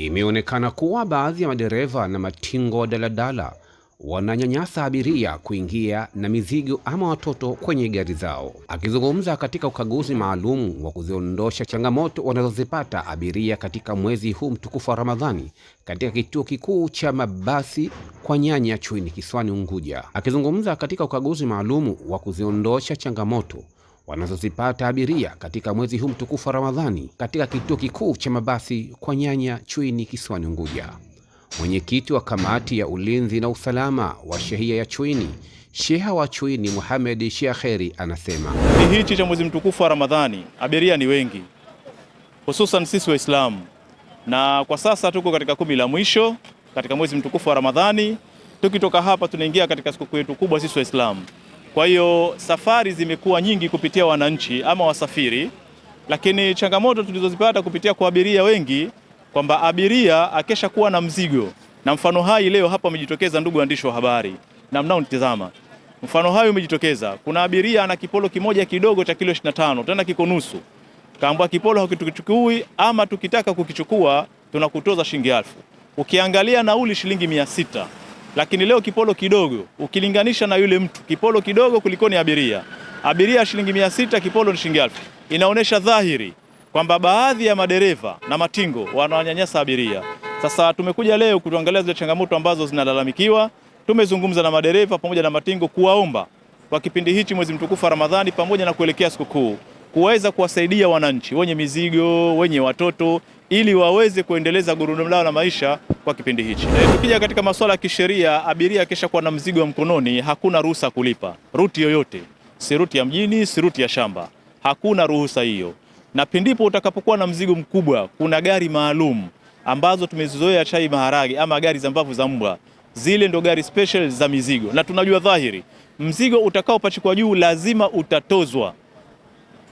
Imeonekana kuwa baadhi ya madereva na matingo wa daladala wananyanyasa abiria kuingia na mizigo ama watoto kwenye gari zao. Akizungumza katika ukaguzi maalum wa kuziondosha changamoto wanazozipata abiria katika mwezi huu mtukufu wa Ramadhani katika kituo kikuu cha mabasi kwa Nyanya Chuini kisiwani Unguja. Akizungumza katika ukaguzi maalum wa kuziondosha changamoto wanazozipata abiria katika mwezi huu mtukufu wa Ramadhani katika kituo kikuu cha mabasi kwa Nyanya Chuini kisiwani Unguja, mwenyekiti wa kamati ya ulinzi na usalama wa shehia ya Chuini, Sheha wa Chuini Muhammad Sheakheri, anasema hichi cha mwezi mtukufu wa Ramadhani abiria ni wengi, hususan sisi Waislamu, na kwa sasa tuko katika 10 la mwisho katika mwezi mtukufu wa Ramadhani. Tukitoka hapa tunaingia katika siku yetu kubwa sisi Waislamu. Kwa hiyo safari zimekuwa nyingi kupitia wananchi ama wasafiri, lakini changamoto tulizozipata kupitia kwa abiria wengi kwamba abiria akesha kuwa na mzigo, na mfano hai leo hapa umejitokeza, ndugu waandishi wa habari na mnaonitazama, mfano hai umejitokeza. Kuna abiria ana kipolo kimoja kidogo cha kilo 25, tena kiko nusu, kaambia kipolo hakitukichukui, ama tukitaka kukichukua tunakutoza shilingi 1000. Ukiangalia nauli shilingi 600, lakini leo kipolo kidogo ukilinganisha na yule mtu, kipolo kidogo kuliko ni abiria shilingi 600, kipolo ni shilingi 1000. Inaonesha dhahiri kwamba baadhi ya madereva na matingo wanawanyanyasa abiria. Sasa tumekuja leo kutuangalia zile changamoto ambazo zinalalamikiwa. Tumezungumza na madereva pamoja na matingo kuwaomba kwa kipindi hichi mwezi mtukufu wa Ramadhani pamoja na kuelekea sikukuu kuweza kuwasaidia wananchi wenye mizigo, wenye watoto, ili waweze kuendeleza gurudumu lao la maisha kwa kipindi hichi. Tukija katika masuala ya kisheria, abiria kisha kuwa na mzigo wa mkononi hakuna ruhusa kulipa ruti yoyote, si ruti ya mjini, si ruti ya shamba, hakuna ruhusa hiyo. Na pindipo utakapokuwa na mzigo mkubwa, kuna gari maalum ambazo tumezizoea chai maharage ama gari za mbavu za mbwa, zile ndo gari special za mizigo, na tunajua dhahiri mzigo utakaopachikwa juu lazima utatozwa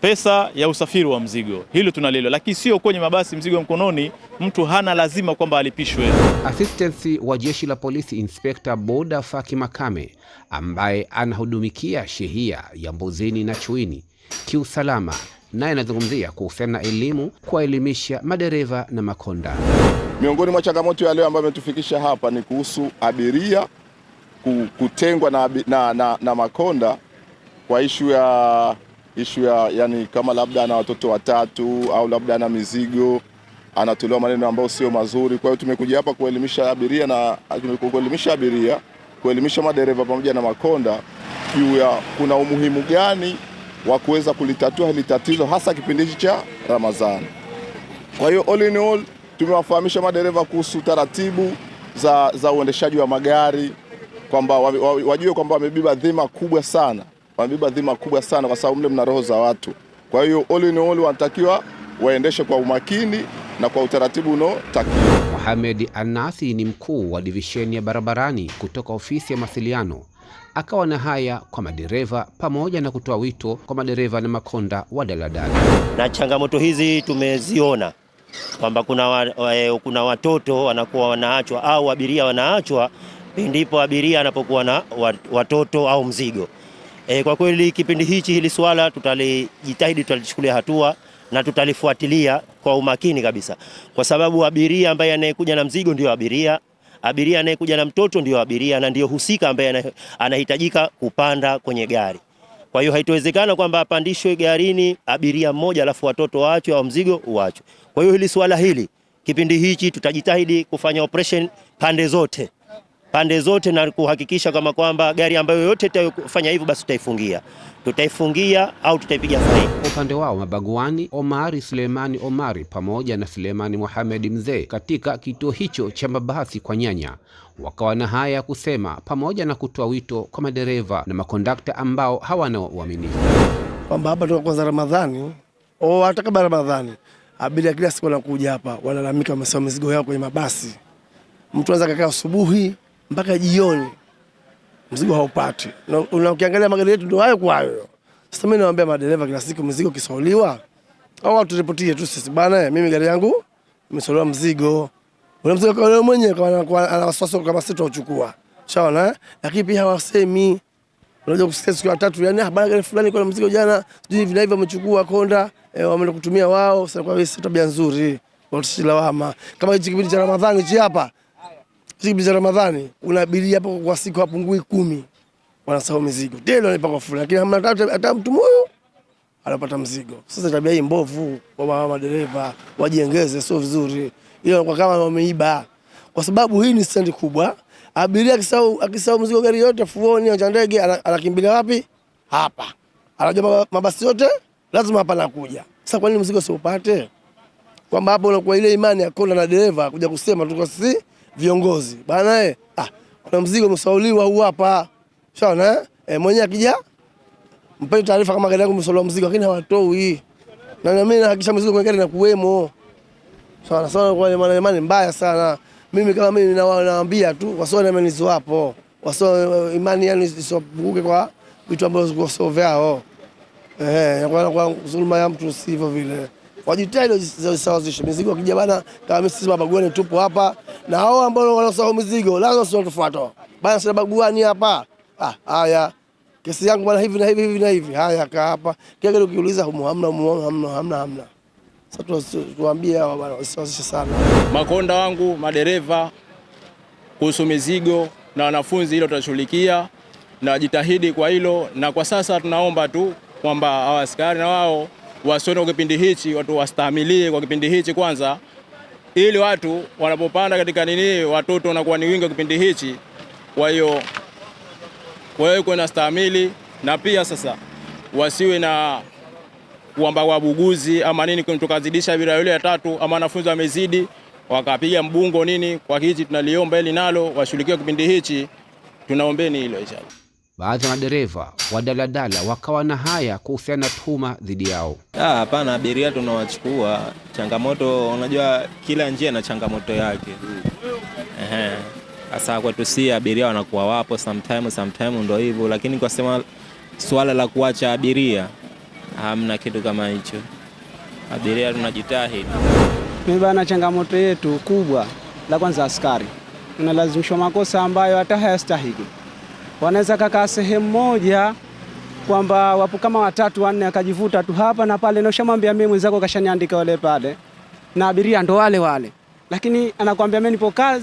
pesa ya usafiri wa mzigo. Hilo tunalelo, lakini sio kwenye mabasi mzigo mkononi mtu hana lazima kwamba alipishwe. Assistant wa jeshi la polisi Inspector Boda Faki Makame, ambaye anahudumikia shehia ya Mbuzini na Chuini kiusalama, naye anazungumzia kuhusiana na elimu, kuwaelimisha madereva na makonda. Miongoni mwa changamoto ya leo ambayo imetufikisha hapa ni kuhusu abiria kutengwa na makonda kwa ishu ya yani kama labda ana watoto watatu au labda ana mizigo, anatolewa maneno ambayo sio mazuri. Kwa hiyo tumekuja hapa kuelimisha abiria, kuelimisha madereva pamoja na makonda juu ya kuna umuhimu gani wa kuweza kulitatua hili tatizo hasa kipindi cha Ramadhani. Kwa hiyo all in all tumewafahamisha madereva kuhusu taratibu za uendeshaji wa magari, kwamba wajue kwamba wamebeba dhima kubwa sana. Kwa sababu mle mna roho za watu. Kwa hiyo all in all wanatakiwa waendeshe kwa umakini na kwa utaratibu unaotakiwa. Mohamed Anasi ni mkuu wa divisheni ya barabarani kutoka ofisi ya mawasiliano, akawa na haya kwa madereva pamoja na kutoa wito kwa madereva na makonda wa daladala. Na changamoto hizi tumeziona kwamba kuna watoto wanakuwa wanaachwa au abiria wanaachwa ndipo abiria anapokuwa na watoto au mzigo. Kwa kweli kipindi hichi hili swala tutalijitahidi, tutalichukulia hatua na tutalifuatilia kwa umakini kabisa, kwa sababu abiria ambaye anayekuja na mzigo ndio abiria anayekuja na mtoto ndio abiria, na ndio husika ambaye anahitajika kupanda kwenye gari. Kwa hiyo haitowezekana kwamba apandishwe garini abiria mmoja alafu watoto waachwe au mzigo uachwe. Kwa hiyo hili swala hili kipindi hichi tutajitahidi kufanya operation pande zote na kuhakikisha kama kwamba gari ambayo yote itafanya hivyo basi tutaifungia au tutaipiga faini. Upande wao mabaguani Omari Sulemani Omari pamoja na Sulemani Mohamed Mzee katika kituo hicho cha mabasi kwa Nyanya wakawa na haya kusema, pamoja na kutoa wito kwa madereva na makondakta ambao hawana uaminifu, kwamba hapa toka kwanza Ramadhani hata kabla Ramadhani abiria kila siku wanakuja hapa walalamika wamesema mizigo yao kwenye mabasi. Mtu anaweza kukaa asubuhi mpaka jioni mzigo haupati. Na ukiangalia magari yetu ndio hayo kwa hayo. Sasa mimi nawaambia madereva kila siku mzigo kisauliwa au watu ripotie tu sisi bana, mimi gari yangu imesauliwa mzigo. Ule mzigo kwa yeye mwenyewe ana wasiwasi kama sisi tutachukua. Sawa, lakini pia hawasemi. Unajua kusikia siku ya tatu yani bana gari fulani kwa mzigo jana sijui hivi na hivyo wamechukua konda wameenda kutumia wao. Sasa kwa hiyo si tabia nzuri. lawama. Kama hichi kipindi cha Ramadhani hichi hapa, kipindi cha Ramadhani una abiria hapo kwa siku hapungui 10 wanasahau mizigo. Tena ni paka fulani, lakini hamna hata mtu moyo anapata mzigo. Sasa tabia hii mbovu kwa madereva wajiengeze, sio vizuri. Hiyo kwa kama wameiba. Kwa sababu hii ni stendi kubwa. Abiria akisahau mzigo gari yote fuoni au ndege anakimbilia wapi? Hapa. Anajua mabasi yote lazima hapa nakuja. Sasa kwa nini mzigo usiupate? Kwamba hapo unakuwa ile imani ya konda na dereva kuja kusema tuko sisi viongozi. Bana kuna mzigo umesauliwa huu hapa. Sawa mwenyewe akija mpeni taarifa kama gari yako imesauliwa mzigo, lakini hawatoi. Na mimi nahakikisha mzigo kwenye gari na kuwemo. Sawa kwa imani mbaya sana. Mimi kama mimi nawaambia tu wasone imani hapo. Wasone imani yani isipunguke kwa vitu ambavyo sio vyao. Kwa dhuluma ya mtu sivyo vile. Wajitahidi wasawazishe mizigo akija bana, kama sisi mabaguani tupo hapa na hao ambao wanasahau mizigo lazima sio tufuate. Bana sisi baguani hapa. Haya. Kesi yangu bana hivi na hivi na hivi. Haya kaa hapa. Kile ukiuliza hamna. Sasa tuambie hao bana wasawazishe sana. Makonda wangu, madereva kuhusu mizigo na wanafunzi, hilo tutashughulikia na jitahidi kwa hilo. Na kwa sasa tunaomba tu kwamba hao askari na wao wasione kwa kipindi hichi, watu wastahimilie kwa kipindi hichi kwanza, ili watu wanapopanda katika watoto wanakuwa ni wingi kwa kipindi hichi. Kwa hiyo kuna stahimili, na pia sasa wasiwe na kwamba wabuguzi ama nini tukazidisha abiria yule ya 3 ama wanafunzi wamezidi wakapiga mbungo nini. Kwa hichi tunaliomba ili nalo washughulikie kipindi hichi, tunaombeni hilo inshallah. Baadhi ya madereva wa daladala wakawa na haya kuhusiana na tuhuma dhidi yao. Hapana, abiria tunawachukua. Changamoto, unajua kila njia na changamoto yake. Hasa kwetu si abiria wanakuwa wapo sometime ndio hivyo, lakini kwa sema swala la kuacha abiria hamna kitu kama hicho. Abiria tunajitahidi. Mimi bana, changamoto yetu kubwa la kwanza askari. Tunalazimishwa makosa ambayo hata hayastahili. Wanaweza kakaa sehemu moja kwamba wapo kama 3 4 akajivuta tu hapa na pale, na ushamwambia mimi mwenzako kashaniandika wale pale na abiria ndo wale, lakini anakuambia mimi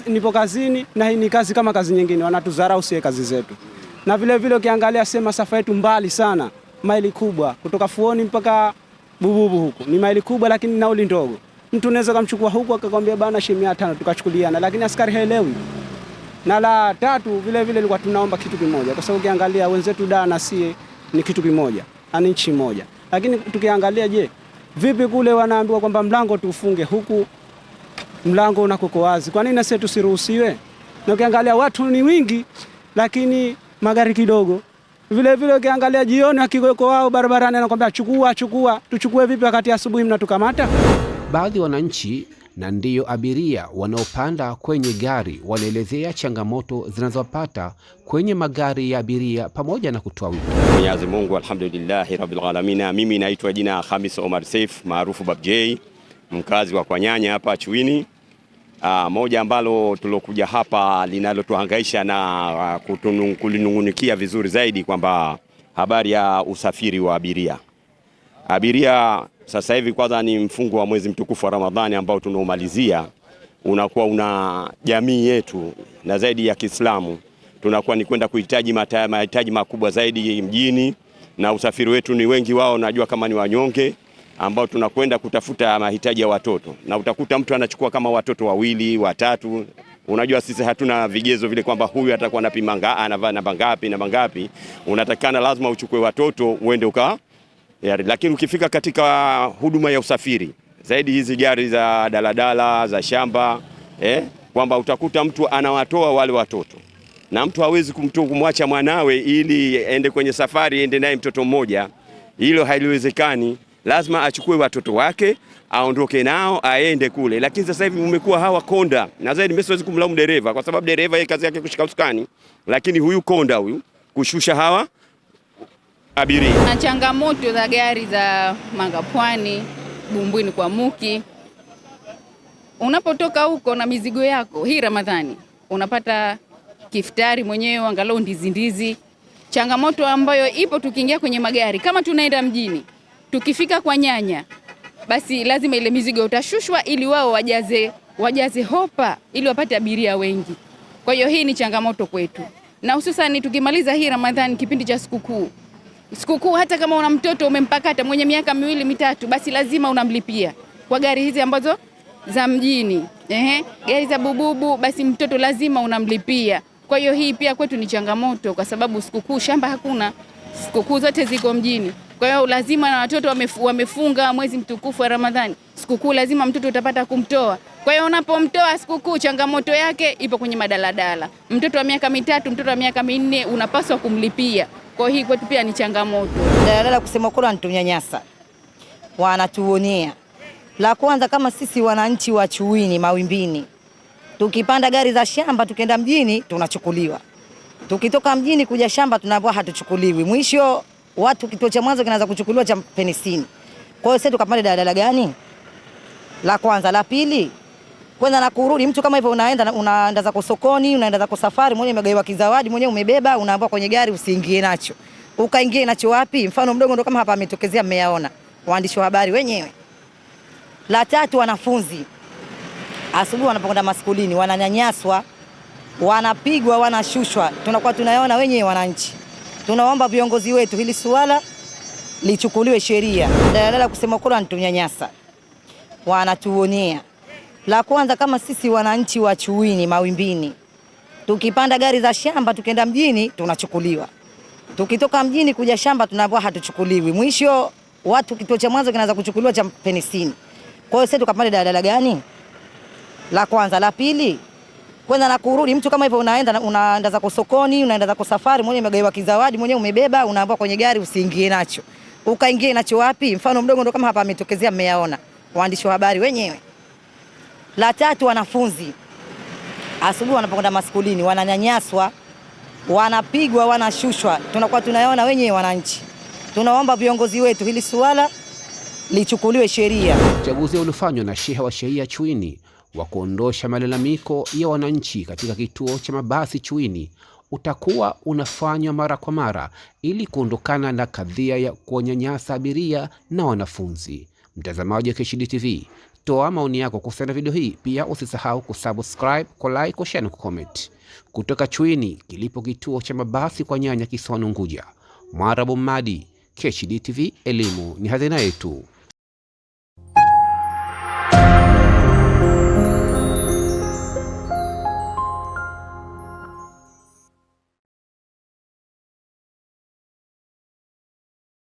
nipo kazini na hii ni kazi kama kazi nyingine. Wanatudharau sie kazi zetu. Na vile vile ukiangalia sema safa yetu mbali sana, maili kubwa kutoka Fuoni mpaka Bububu huko ni maili kubwa, lakini nauli ndogo. Mtu unaweza kumchukua huko akakwambia bana shilingi 500 tukachukuliana, lakini askari haelewi. Na la 3 vile vile ilikuwa tunaomba kitu kimoja, kwa sababu ukiangalia wenzetu da na sie ni kitu kimoja, ani nchi moja. Lakini tukiangalia vipi kule wanaambiwa kwamba mlango tufunge, huku mlango unakoko wazi. Kwa nini na sisi tusiruhusiwe? Na ukiangalia watu ni wingi lakini magari kidogo. Vile vile ukiangalia jioni akigoko wao barabarani anakuambia chukua, tuchukue vipi wakati asubuhi mnatukamata? Baadhi ya wananchi na ndiyo abiria wanaopanda kwenye gari wanaelezea changamoto zinazopata kwenye magari ya abiria pamoja na kutoa wito. Mwenyezi Mungu alhamdulillah rabbil alamin. Mimi naitwa jina Khamis Omar Saif maarufu Bab J, mkazi wa Kwanyanya hapa Chuini. Moja ambalo tulokuja hapa linalotuhangaisha na kulinungunikia vizuri zaidi kwamba habari ya usafiri wa abiria. Abiria sasa hivi kwanza ni mfungo wa mwezi mtukufu wa Ramadhani ambao tunaomalizia, unakuwa una jamii yetu na zaidi ya Kiislamu tunakuwa ni kwenda kuhitaji mahitaji makubwa zaidi mjini, na usafiri wetu ni wengi wao najua kama ni wanyonge ambao tunakwenda kutafuta mahitaji ya watoto, na utakuta mtu anachukua kama watoto 2 3. Unajua sisi hatuna vigezo vile kwamba huyu atakuwa anapima anavaa namba ngapi na mangapi. Unatakana lazima uchukue watoto uende lakini ukifika katika huduma ya usafiri zaidi hizi gari za daladala za shamba kwamba utakuta mtu anawatoa wale watoto, na mtu hawezi kumwacha mwanawe ili ende kwenye safari ende naye mtoto mmoja. Hilo haliwezekani. Lazima achukue watoto wake aondoke nao aende kule. Lakini sasa hivi umekuwa hawa konda, na zaidi mimi siwezi kumlaumu dereva kwa sababu dereva yeye kazi yake kushika usukani, lakini huyu konda huyu kushusha hawa abiria. Na changamoto za gari za Mangapwani, Bumbwini kwa Muki. Unapotoka huko na mizigo yako, hii Ramadhani unapata kiftari mwenyewe angalau ndizi. Changamoto ambayo ipo tukiingia kwenye magari kama tunaenda mjini, tukifika kwa nyanya basi lazima ile mizigo utashushwa ili wao wajaze hopa ili wapate abiria wengi. Kwa hiyo hii ni changamoto kwetu, na hususan tukimaliza hii Ramadhani, kipindi cha sikukuu, hata kama una mtoto umempakata mwenye miaka 2 mitatu, basi lazima unamlipia kwa gari hizi ambazo za mjini, gari za bububu, basi mtoto lazima unamlipia. Kwa hiyo hii pia kwetu ni changamoto, kwa sababu sikukuu shamba hakuna, sikukuu zote ziko mjini. Kwa hiyo lazima, na watoto wamefunga mwezi mtukufu wa Ramadhani, sikukuu lazima mtoto utapata kumtoa. Kwa hiyo unapomtoa sikukuu, changamoto yake ipo kwenye madaladala. Mtoto wa miaka 3, mtoto wa miaka 4 unapaswa kumlipia. Kwa hiyo hii kwetu pia ni changamoto. Daladala kusema kweli wanatunyanyasa, wanatuonea. La kwanza, kama sisi wananchi wa Chuini Mawimbini, tukipanda gari za shamba tukienda mjini tunachukuliwa, tukitoka mjini kuja shamba tunaambiwa hatuchukuliwi. Mwisho watu kituo cha mwanzo kinaanza kuchukuliwa cha Penisini. Kwa hiyo sisi tukapanda daladala gani? La kwanza. La pili, kwenda na kurudi, mtu kama hivyo unaenda zako sokoni, unaenda zako safari, mwenyewe umegawa kizawadi, mwenyewe umebeba, unaambiwa kwenye gari usiingie nacho. Ukaingie nacho wapi? Mfano mdogo ndo kama hapa ametokezea, mmeyaona waandishi wa habari wenyewe. La tatu, wanafunzi asubuhi wanapokwenda maskulini wananyanyaswa, wanapigwa, wanashushwa, tunakuwa tunayaona wenyewe wananchi. Tunaomba viongozi wetu hili suala lichukuliwe sheria. Daladala kusema kweli wanatunyanyasa, wanatuonea. La kwanza, kama sisi wananchi wa Chuini Mawimbini, tukipanda gari za shamba tukienda mjini tunachukuliwa, tukitoka mjini kuja shamba tunaambiwa hatuchukuliwi. Mwisho watu kituo cha mwanzo kinaanza kuchukuliwa cha Penisini. Kwa hiyo sisi tukapanda daladala gani? La kwanza. La pili, kwenda na kurudi, mtu kama hivyo unaenda zako sokoni, unaenda zako safari, mwenyewe umegawa kizawadi, mwenyewe umebeba, unaambiwa kwenye gari usiingie nacho. Ukaingie nacho wapi? Mfano mdogo ndo kama hapa ametokezea, mmeyaona waandishi wa habari wenyewe. La tatu, wanafunzi asubuhi wanapokwenda maskulini wananyanyaswa, wanapigwa, wanashushwa, tunakuwa tunayaona wenyewe wananchi. Tunaomba viongozi wetu hili suala lichukuliwe sheria. Uchaguzi uliofanywa na Sheha wa Shehia Chuini wa kuondosha malalamiko ya wananchi katika kituo cha mabasi Chuini utakuwa unafanywa mara kwa mara ili kuondokana na kadhia ya kuwanyanyasa abiria na wanafunzi. Mtazamaji wa KSHD TV, toa maoni yako kuhusiana na video hii. Pia usisahau kusubscribe, kulike, kushare na kucomment. Kutoka Chuini kilipo kituo cha mabasi kwa Nyanya kisiwani Unguja, Mwarabu Madi, KSHD TV, elimu ni hazina yetu.